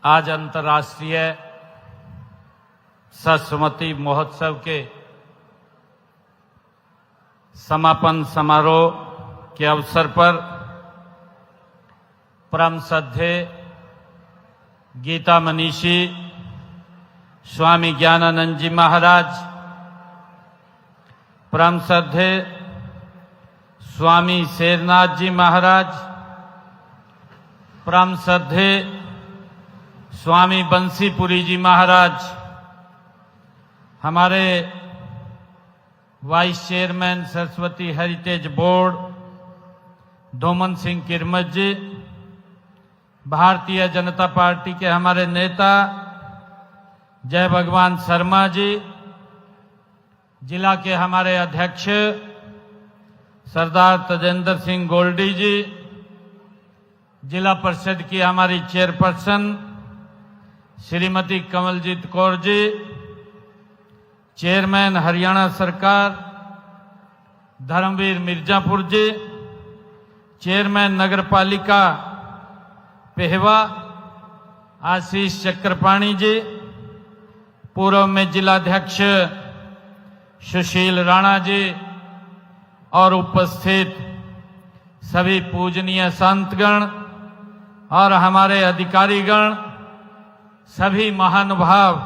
आज अंतर्राष्ट्रीय सरस्वती महोत्सव के समापन समारोह के अवसर पर परम श्रद्धेय गीता मनीषी स्वामी ज्ञानानंद जी महाराज, परम श्रद्धेय स्वामी शेरनाथ जी महाराज, परम श्रद्धेय स्वामी बंसीपुरी जी महाराज, हमारे vice chairman Saraswati heritage board Dhoman Singh Kirmat ji, Bharatiya Janata party के हमारे नेता जय भगवान शर्मा जी, जिला के हमारे अध्यक्ष सरदार तजेंद्र सिंह गोल्डी जी, जिला परिषद की हमारी चेयरपर्सन श्रीमती कमलजीत कौर जी, चेयरमैन हरियाणा सरकार धर्मवीर मिर्जापुर जी, चेयरमैन नगरपालिका पेहवा आशीष चक्रपाणी जी, पूर्व में जिलाध्यक्ष सुशील राणा जी और उपस्थित सभी पूजनीय संतगण और हमारे अधिकारीगण, सभी महानुभाव,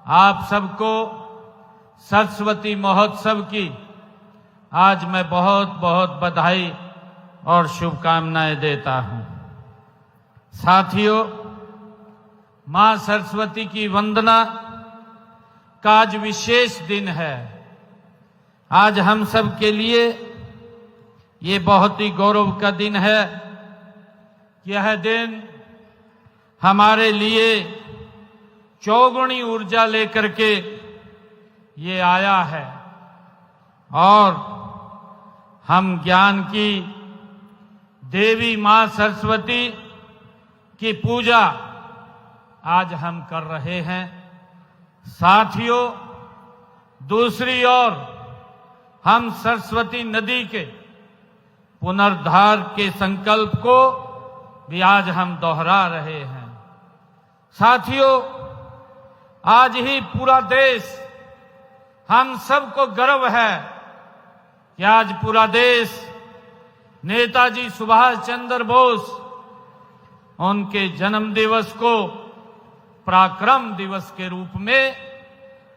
आप सबको सरस्वती महोत्सव की आज मैं बहुत बहुत बधाई और शुभकामनाएं देता हूं। साथियों, मां सरस्वती की वंदना का आज विशेष दिन है। आज हम सब के लिए ये बहुत ही गौरव का दिन है। यह दिन हमारे लिए चौगुनी ऊर्जा लेकर के ये आया है और हम ज्ञान की देवी मां सरस्वती की पूजा आज हम कर रहे हैं। साथियों, दूसरी ओर हम सरस्वती नदी के पुनरुद्धार के संकल्प को भी आज हम दोहरा रहे हैं। साथियों, आज ही पूरा देश, हम सबको गर्व है कि आज पूरा देश नेताजी सुभाष चंद्र बोस उनके जन्म दिवस को पराक्रम दिवस के रूप में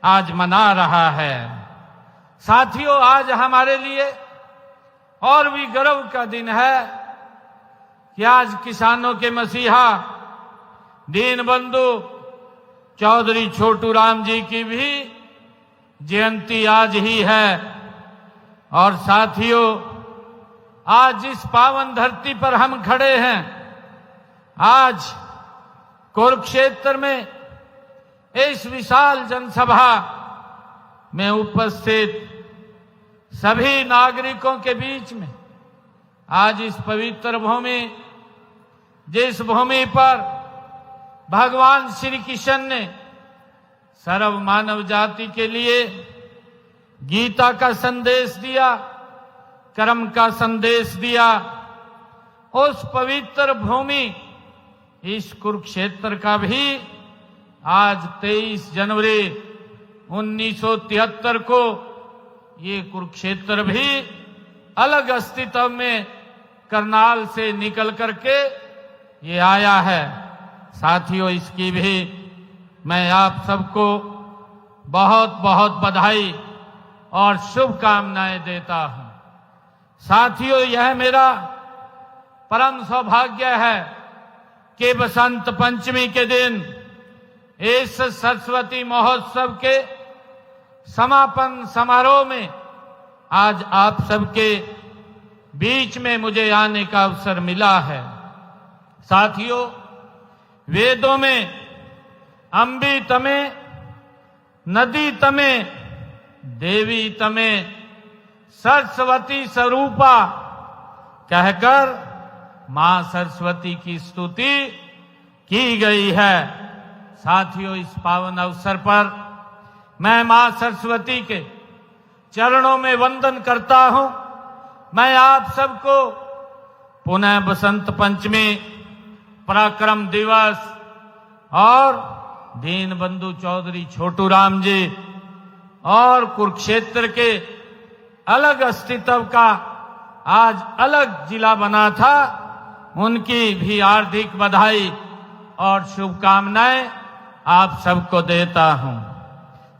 आज मना रहा है। साथियों, आज हमारे लिए और भी गर्व का दिन है कि आज किसानों के मसीहा दीनबंधु चौधरी छोटू राम जी की भी जयंती आज ही है। और साथियों, आज जिस पावन धरती पर हम खड़े हैं, आज कुरुक्षेत्र में इस विशाल जनसभा में उपस्थित सभी नागरिकों के बीच में आज इस पवित्र भूमि, जिस भूमि पर भगवान श्री कृष्ण ने सर्व मानव जाति के लिए गीता का संदेश दिया, कर्म का संदेश दिया, उस पवित्र भूमि इस कुरुक्षेत्र का भी आज 23 जनवरी 1973 को ये कुरुक्षेत्र भी अलग अस्तित्व में करनाल से निकल करके ये आया है। साथियों, इसकी भी मैं आप सबको बहुत बहुत बधाई और शुभकामनाएं देता हूं। साथियों, यह मेरा परम सौभाग्य है कि बसंत पंचमी के दिन इस सरस्वती महोत्सव के समापन समारोह में आज आप सबके बीच में मुझे आने का अवसर मिला है। साथियों, वेदों में अंबी तमे, नदी तमे, देवी तमे, सरस्वती स्वरूपा कहकर मां सरस्वती की स्तुति की गई है। साथियों, इस पावन अवसर पर मैं मां सरस्वती के चरणों में वंदन करता हूं। मैं आप सबको पुनः बसंत पंचमी, पराक्रम दिवस और दीनबंधु चौधरी छोटू राम जी और कुरुक्षेत्र के अलग अस्तित्व का आज अलग जिला बना था, उनकी भी हार्दिक बधाई और शुभकामनाएं आप सबको देता हूं।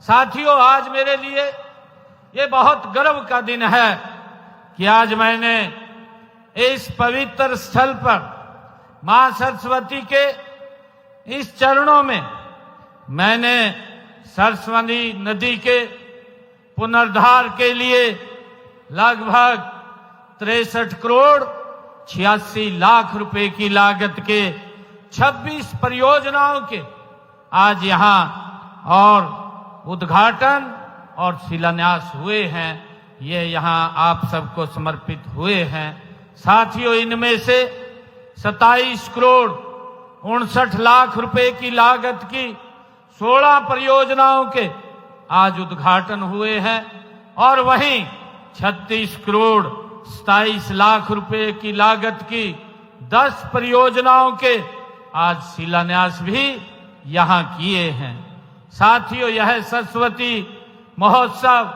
साथियों, आज मेरे लिए ये बहुत गर्व का दिन है कि आज मैंने इस पवित्र स्थल पर मां सरस्वती के इस चरणों में मैंने सरस्वती नदी के पुनरुद्धार के लिए लगभग 63 करोड़ 86 लाख रुपए की लागत के 26 परियोजनाओं के आज यहां और उद्घाटन और शिलान्यास हुए हैं। ये यहां आप सबको समर्पित हुए हैं। साथियों, इनमें से 27 करोड़ 59 लाख रुपए की लागत की 16 परियोजनाओं के आज उद्घाटन हुए हैं और वहीं 36 करोड़ 27 लाख रुपए की लागत की 10 परियोजनाओं के आज शिलान्यास भी यहां किए हैं। साथियों, यह सरस्वती महोत्सव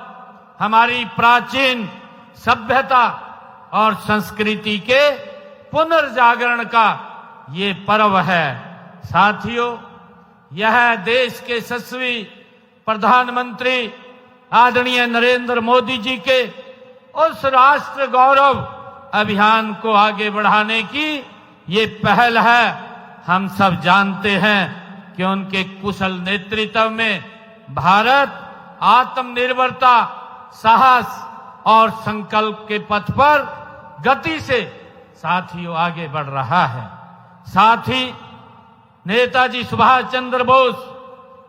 हमारी प्राचीन सभ्यता और संस्कृति के पुनर्जागरण का ये पर्व है। साथियों, यह देश के यशस्वी प्रधानमंत्री आदरणीय नरेंद्र मोदी जी के उस राष्ट्र गौरव अभियान को आगे बढ़ाने की ये पहल है। हम सब जानते हैं कि उनके कुशल नेतृत्व में भारत आत्मनिर्भरता, साहस और संकल्प के पथ पर गति से साथियों आगे बढ़ रहा है। साथ ही नेताजी सुभाष चंद्र बोस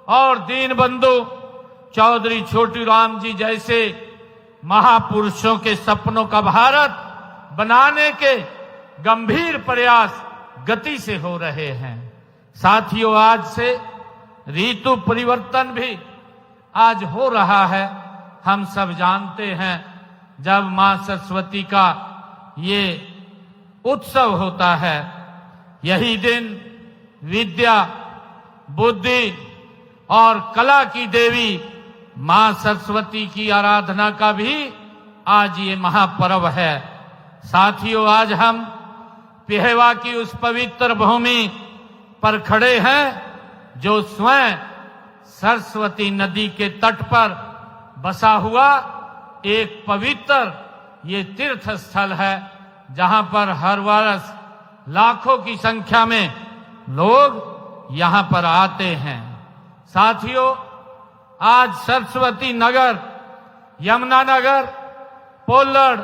और दीनबंधु चौधरी छोटू राम जी जैसे महापुरुषों के सपनों का भारत बनाने के गंभीर प्रयास गति से हो रहे हैं। साथियों, आज से ऋतु परिवर्तन भी आज हो रहा है। हम सब जानते हैं, जब मां सरस्वती का ये उत्सव होता है, यही दिन विद्या, बुद्धि और कला की देवी मां सरस्वती की आराधना का भी आज ये महापर्व है। साथियों, आज हम पेहवा की उस पवित्र भूमि पर खड़े हैं जो स्वयं सरस्वती नदी के तट पर बसा हुआ एक पवित्र ये तीर्थ स्थल है, जहां पर हर वर्ष लाखों की संख्या में लोग यहां पर आते हैं। साथियों, आज सरस्वती नगर, यमुनानगर, पोलड़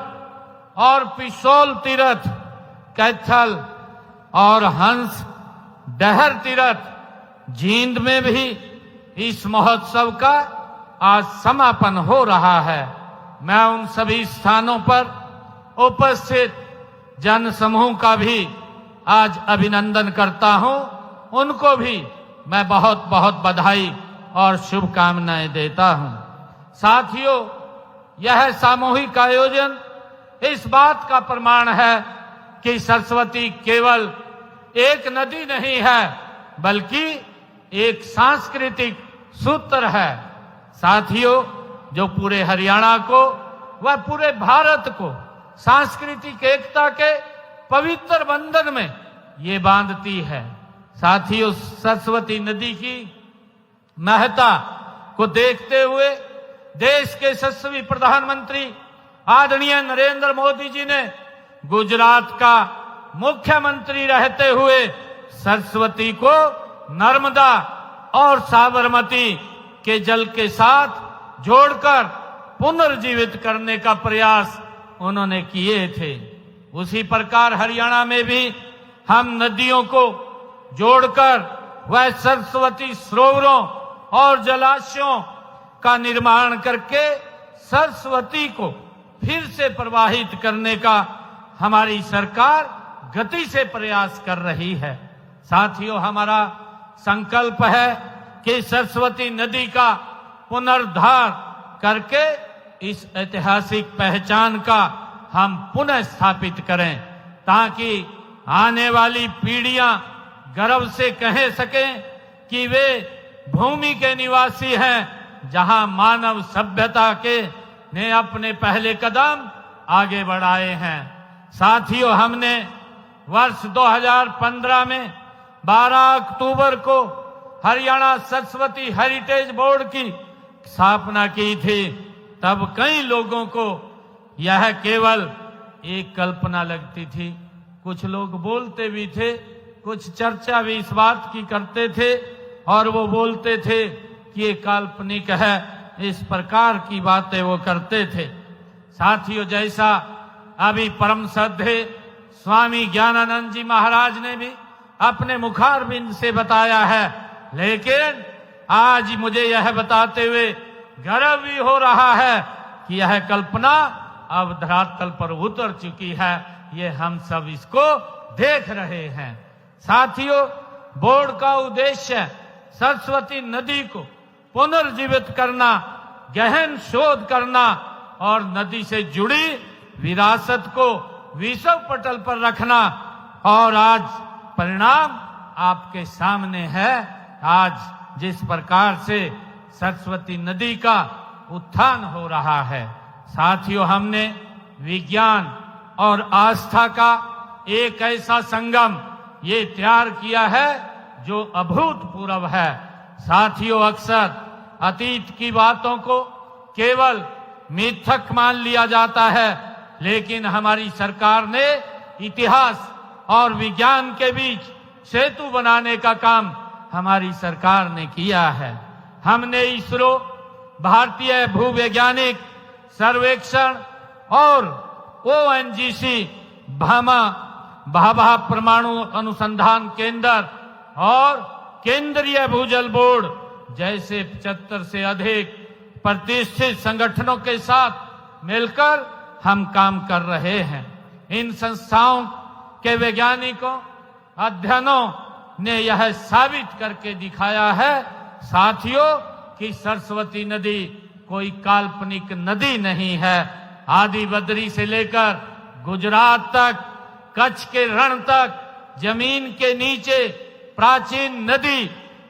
और पिशोल तीर्थ, कैथल और हंस डहर तीर्थ, जींद में भी इस महोत्सव का आज समापन हो रहा है। मैं उन सभी स्थानों पर उपस्थित जन समूह का भी आज अभिनंदन करता हूं। उनको भी मैं बहुत बहुत बधाई और शुभकामनाएं देता हूं। साथियों, यह सामूहिक आयोजन इस बात का प्रमाण है कि सरस्वती केवल एक नदी नहीं है, बल्कि एक सांस्कृतिक सूत्र है। साथियों, जो पूरे हरियाणा को व पूरे भारत को सांस्कृतिक एकता के पवित्र बंधन में ये बांधती है। साथियों, सरस्वती नदी की महत्ता को देखते हुए देश के यशस्वी प्रधानमंत्री आदरणीय नरेंद्र मोदी जी ने गुजरात का मुख्यमंत्री रहते हुए सरस्वती को नर्मदा और साबरमती के जल के साथ जोड़कर पुनर्जीवित करने का प्रयास उन्होंने किए थे। उसी प्रकार हरियाणा में भी हम नदियों को जोड़कर वह सरस्वती सरोवरों और जलाशयों का निर्माण करके सरस्वती को फिर से प्रवाहित करने का हमारी सरकार गति से प्रयास कर रही है। साथियों, हमारा संकल्प है कि सरस्वती नदी का पुनरुद्धार करके इस ऐतिहासिक पहचान का हम पुनः स्थापित करें, ताकि आने वाली पीढ़ियां गर्व से कह सकें कि वे भूमि के निवासी हैं जहां मानव सभ्यता के ने अपने पहले कदम आगे बढ़ाए हैं। साथियों, हमने वर्ष 2015 में 12 अक्टूबर को हरियाणा सरस्वती हेरिटेज बोर्ड की स्थापना की थी। तब कई लोगों को यह केवल एक कल्पना लगती थी। कुछ लोग बोलते भी थे, कुछ चर्चा भी इस बात की करते थे और वो बोलते थे कि ये काल्पनिक है, इस प्रकार की बातें वो करते थे। साथियों, जैसा अभी परम श्रद्धेय स्वामी ज्ञानानंद जी महाराज ने भी अपने मुखारबिंद से बताया है, लेकिन आज मुझे यह बताते हुए गर्व भी हो रहा है कि यह कल्पना अब धरातल पर उतर चुकी है। ये हम सब इसको देख रहे हैं। साथियों, बोर्ड का उद्देश्य सरस्वती नदी को पुनर्जीवित करना, गहन शोध करना और नदी से जुड़ी विरासत को विश्व पटल पर रखना। और आज परिणाम आपके सामने है। आज जिस प्रकार से सरस्वती नदी का उत्थान हो रहा है। साथियों, हमने विज्ञान और आस्था का एक ऐसा संगम ये तैयार किया है जो अभूतपूर्व है। साथियों, अक्सर अतीत की बातों को केवल मिथक मान लिया जाता है, लेकिन हमारी सरकार ने इतिहास और विज्ञान के बीच सेतु बनाने का काम हमारी सरकार ने किया है। हमने इसरो, भारतीय भूवैज्ञानिक सर्वेक्षण और ONGC भाभा परमाणु अनुसंधान केंद्र और केंद्रीय भूजल बोर्ड जैसे 75 से अधिक प्रतिष्ठित संगठनों के साथ मिलकर हम काम कर रहे हैं। इन संस्थाओं के वैज्ञानिकों, अध्ययनों ने यह साबित करके दिखाया है साथियों कि सरस्वती नदी कोई काल्पनिक नदी नहीं है। आदि बद्री से लेकर गुजरात तक, कच्छ के रण तक, जमीन के नीचे प्राचीन नदी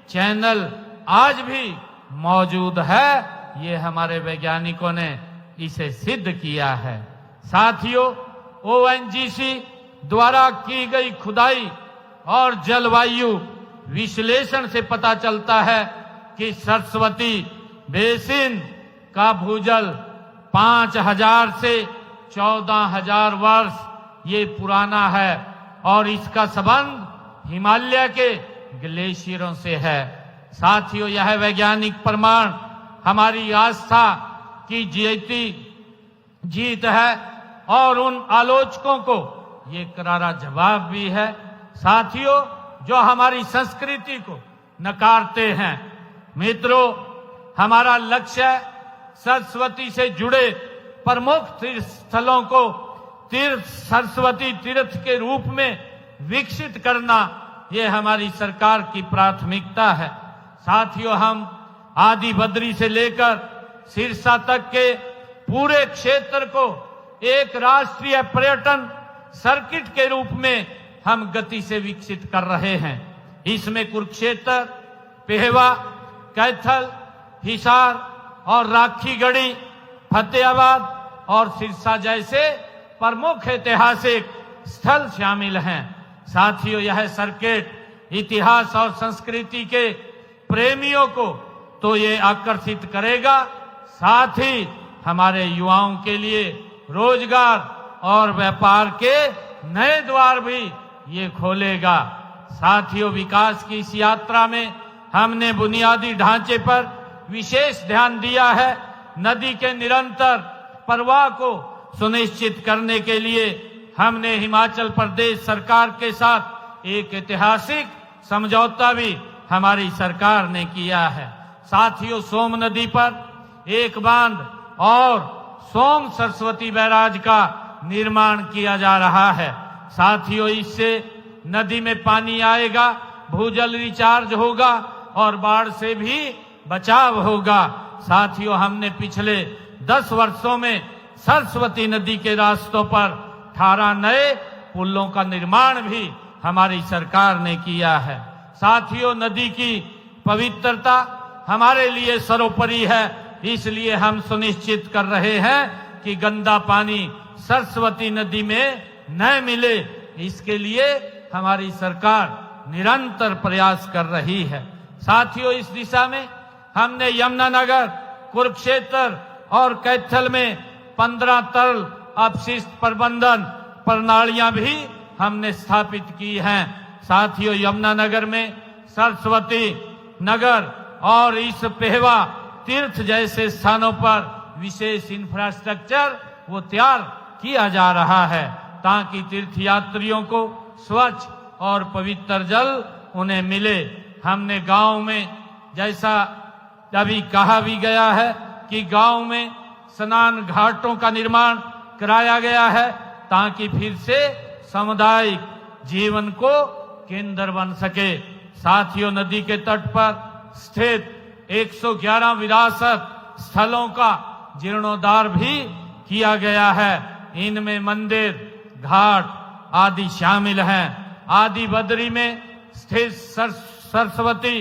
चैनल आज भी मौजूद है। ये हमारे वैज्ञानिकों ने इसे सिद्ध किया है। साथियों, ONGC द्वारा की गई खुदाई और जलवायु विश्लेषण से पता चलता है कि सरस्वती बेसिन का भूजल 5000 से 14000 वर्ष ये पुराना है और इसका संबंध हिमालय के ग्लेशियरों से है। साथियों, यह वैज्ञानिक प्रमाण हमारी आस्था की जीत है और उन आलोचकों को ये करारा जवाब भी है। साथियों, जो हमारी संस्कृति को नकारते हैं, मित्रों, हमारा लक्ष्य सरस्वती से जुड़े प्रमुख तीर्थ स्थलों को सरस्वती तीर्थ के रूप में विकसित करना, ये हमारी सरकार की प्राथमिकता है। साथियों, हम आदि बद्री से लेकर सिरसा तक के पूरे क्षेत्र को एक राष्ट्रीय पर्यटन सर्किट के रूप में हम गति से विकसित कर रहे हैं। इसमें कुरुक्षेत्र, पेहवा, कैथल, हिसार और राखीगढ़ी, फतेहाबाद और सिरसा जैसे प्रमुख ऐतिहासिक स्थल शामिल हैं। साथियों, यह सर्किट इतिहास और संस्कृति के प्रेमियों को तो ये आकर्षित करेगा, साथ ही हमारे युवाओं के लिए रोजगार और व्यापार के नए द्वार भी ये खोलेगा। साथियों, विकास की इस यात्रा में हमने बुनियादी ढांचे पर विशेष ध्यान दिया है। नदी के निरंतर प्रवाह को सुनिश्चित करने के लिए हमने हिमाचल प्रदेश सरकार के साथ एक ऐतिहासिक समझौता भी हमारी सरकार ने किया है। साथियों, सोम नदी पर एक बांध और सोम सरस्वती बैराज का निर्माण किया जा रहा है। साथियों, इससे नदी में पानी आएगा, भूजल रिचार्ज होगा और बाढ़ से भी बचाव होगा। साथियों, हमने पिछले 10 वर्षों में सरस्वती नदी के रास्तों पर 18 नए पुलों का निर्माण भी हमारी सरकार ने किया है। साथियों, नदी की पवित्रता हमारे लिए सर्वोपरि है। इसलिए हम सुनिश्चित कर रहे हैं कि गंदा पानी सरस्वती नदी में न मिले। इसके लिए हमारी सरकार निरंतर प्रयास कर रही है। साथियों, इस दिशा में हमने यमुनानगर, कुरुक्षेत्र और कैथल में 15 तरल अपशिष्ट प्रबंधन प्रणालियां भी हमने स्थापित की हैं। साथियों, यमुनानगर में सरस्वती नगर और इस पेहवा तीर्थ जैसे स्थानों पर विशेष इंफ्रास्ट्रक्चर वो तैयार किया जा रहा है ताकि तीर्थयात्रियों को स्वच्छ और पवित्र जल उन्हें मिले। हमने गांव में, जैसा अभी कहा भी गया है कि गांव में स्नान घाटों का निर्माण कराया गया है ताकि फिर से सामुदायिक जीवन को केंद्र बन सके। साथियों, नदी के तट पर स्थित 111 विरासत स्थलों का जीर्णोद्धार भी किया गया है। इनमें मंदिर, घाट आदि शामिल हैं। आदि बद्री में स्थित सरस्वती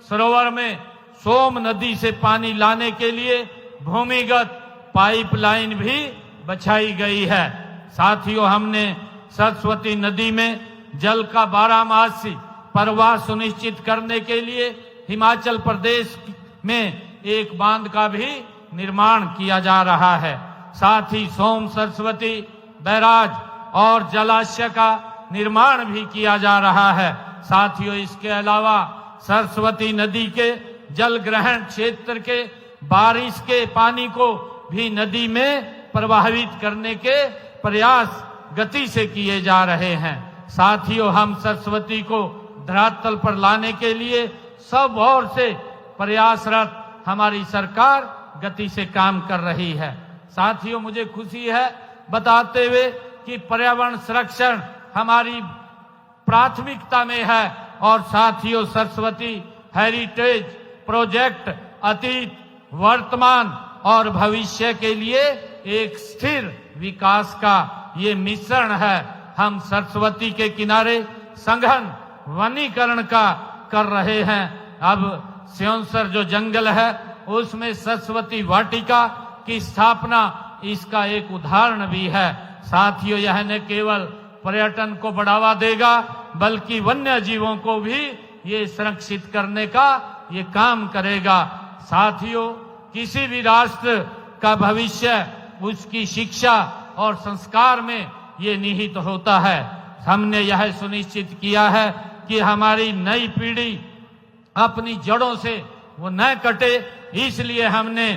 सरोवर में सोम नदी से पानी लाने के लिए भूमिगत पाइपलाइन भी बिछाई गई है। साथियों, हमने सरस्वती नदी में जल का 12मासी प्रवाह सुनिश्चित करने के लिए हिमाचल प्रदेश में एक बांध का भी निर्माण किया जा रहा है। साथ ही सोम सरस्वती बैराज और जलाशय का निर्माण भी किया जा रहा है। साथियों, इसके अलावा सरस्वती नदी के जल ग्रहण क्षेत्र के बारिश के पानी को भी नदी में प्रवाहित करने के प्रयास गति से किए जा रहे हैं। साथियों, हम सरस्वती को धरातल पर लाने के लिए सब ओर से प्रयासरत हमारी सरकार गति से काम कर रही है। साथियों, मुझे खुशी है बताते हुए कि पर्यावरण संरक्षण हमारी प्राथमिकता में है और साथियों, सरस्वती हेरिटेज प्रोजेक्ट अतीत, वर्तमान और भविष्य के लिए एक स्थिर विकास का ये मिश्रण है। हम सरस्वती के किनारे सघन वनीकरण का कर रहे हैं। अब स्योंसर जो जंगल है उसमें सरस्वती वाटिका की स्थापना इसका एक उदाहरण भी है। साथियों, यह न केवल पर्यटन को बढ़ावा देगा बल्कि वन्य जीवों को भी ये संरक्षित करने का ये काम करेगा। साथियों, किसी भी राष्ट्र का भविष्य उसकी शिक्षा और संस्कार में ये निहित होता है। हमने यह सुनिश्चित किया है कि हमारी नई पीढ़ी अपनी जड़ों से वो न कटे। इसलिए हमने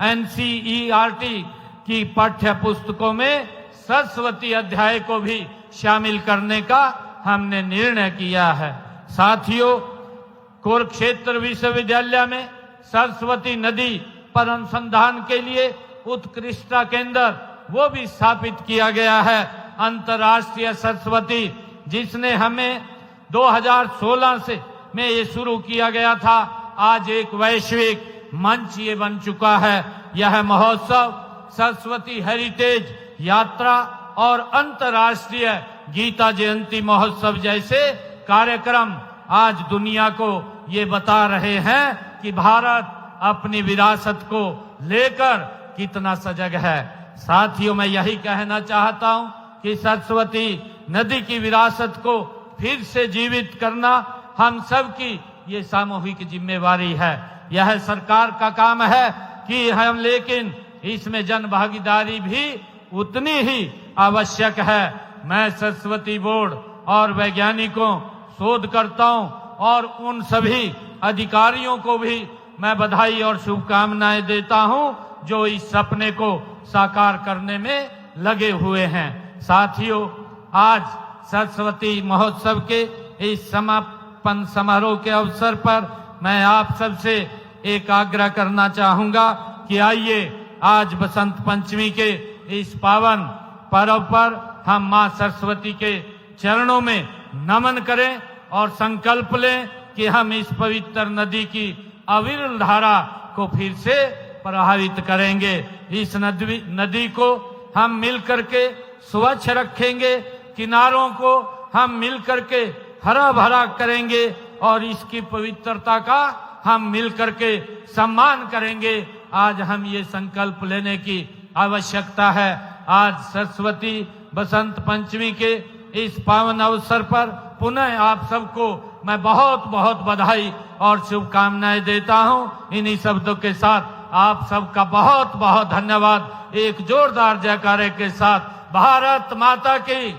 एनसीईआरटी की पाठ्य पुस्तकों में सरस्वती अध्याय को भी शामिल करने का हमने निर्णय किया है। साथियों, कुरुक्षेत्र विश्वविद्यालय में सरस्वती नदी पर अनुसंधान के लिए उत्कृष्टता केंद्र वो भी स्थापित किया गया है। अंतर्राष्ट्रीय सरस्वती, जिसने हमें 2016 से में ये शुरू किया गया था, आज एक वैश्विक मंच ये बन चुका है। यह महोत्सव सरस्वती हेरिटेज यात्रा और अंतर्राष्ट्रीय गीता जयंती महोत्सव जैसे कार्यक्रम आज दुनिया को ये बता रहे हैं कि भारत अपनी विरासत को लेकर कितना सजग है। साथियों, मैं यही कहना चाहता हूं कि सरस्वती नदी की विरासत को फिर से जीवित करना हम सब की ये सामूहिक जिम्मेवारी है। यह सरकार का काम है कि हम, लेकिन इसमें जन भागीदारी भी उतनी ही आवश्यक है। मैं सरस्वती बोर्ड और वैज्ञानिकों, शोधकर्ताओं और उन सभी अधिकारियों को भी मैं बधाई और शुभकामनाएं देता हूं जो इस सपने को साकार करने में लगे हुए हैं। साथियों, आज सरस्वती महोत्सव के इस समापन समारोह के अवसर पर मैं आप सबसे एक आग्रह करना चाहूंगा कि आइए आज बसंत पंचमी के इस पावन पर्व पर हम मां सरस्वती के चरणों में नमन करें और संकल्प लें कि हम इस पवित्र नदी की अविरल धारा को फिर से प्रभावित करेंगे। इस नदी को हम मिलकर के स्वच्छ रखेंगे, किनारों को हम मिलकर के हरा भरा करेंगे और इसकी पवित्रता का हम मिलकर के सम्मान करेंगे। आज हम ये संकल्प लेने की आवश्यकता है। आज सरस्वती बसंत पंचमी के इस पावन अवसर पर पुनः आप सबको मैं बहुत बहुत बधाई और शुभकामनाएं देता हूं। इन्हीं शब्दों के साथ आप सबका बहुत बहुत धन्यवाद। एक जोरदार जयकारे के साथ भारत माता की